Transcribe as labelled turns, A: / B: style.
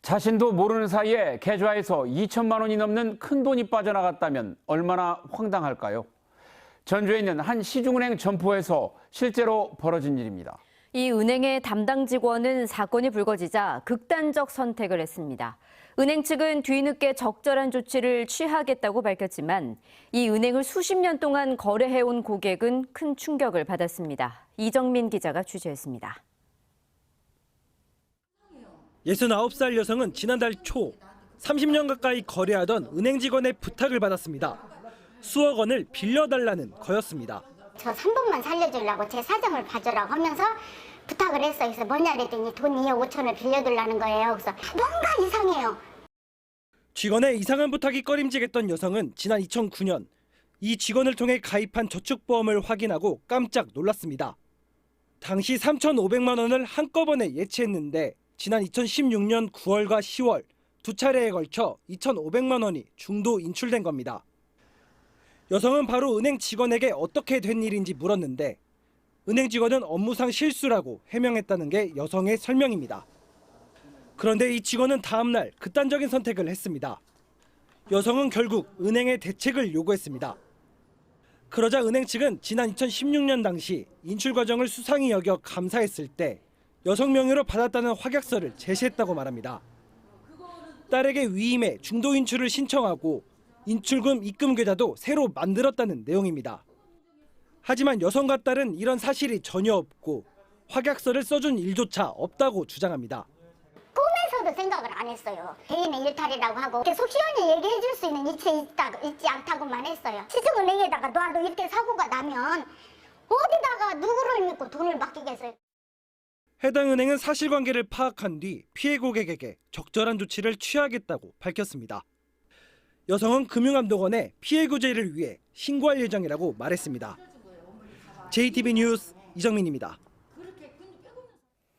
A: 자신도 모르는 사이에 계좌에서 2천만 원이 넘는 큰 돈이 빠져나갔다면 얼마나 황당할까요? 전주에 있는 한 시중은행 점포에서 실제로 벌어진 일입니다.
B: 이 은행의 담당 직원은 사건이 불거지자 극단적 선택을 했습니다. 은행 측은 뒤늦게 적절한 조치를 취하겠다고 밝혔지만 이 은행을 수십 년 동안 거래해온 고객은 큰 충격을 받았습니다. 이정민 기자가 취재했습니다.
C: 69살 여성은 지난달 초 30년 가까이 거래하던 은행 직원의 부탁을 받았습니다. 수억 원을 빌려달라는 거였습니다.
D: 저 3분만 살려주려고 제 사정을 봐주라고 하면서 부탁을 했어요. 그래서 뭐냐 그랬더니 돈 2억 5천을 빌려달라는 거예요. 그래서 뭔가 이상해요.
C: 직원의 이상한 부탁이 꺼림직했던 여성은 지난 2009년 이 직원을 통해 가입한 저축보험을 확인하고 깜짝 놀랐습니다. 당시 3,500만 원을 한꺼번에 예치했는데 지난 2016년 9월과 10월 두 차례에 걸쳐 2,500만 원이 중도 인출된 겁니다. 여성은 바로 은행 직원에게 어떻게 된 일인지 물었는데 은행 직원은 업무상 실수라고 해명했다는 게 여성의 설명입니다. 그런데 이 직원은 다음 날 극단적인 선택을 했습니다. 여성은 결국 은행에 대책을 요구했습니다. 그러자 은행 측은 지난 2016년 당시 인출 과정을 수상히 여겨 감사했을 때 여성 명의로 받았다는 확약서를 제시했다고 말합니다. 딸에게 위임해 중도 인출을 신청하고 인출금 입금 계좌도 새로 만들었다는 내용입니다. 하지만 여성과 딸은 이런 사실이 전혀 없고 확약서를 써준 일조차 없다고 주장합니다.
D: 꿈에서도 생각을 안 했어요. 개인의 일탈이라고 하고 이렇게 속 시원히 얘기해 줄 수 있는 이치 있지 않다고만 했어요. 시중은행에다가 놔도 이렇게 사고가 나면 어디다가 누구를 믿고 돈을 맡기겠어요.
C: 해당 은행은 사실관계를 파악한 뒤 피해 고객에게 적절한 조치를 취하겠다고 밝혔습니다. 여성은 금융감독원에 피해 구제를 위해 신고할 예정이라고 말했습니다. JTB 뉴스 이정민입니다.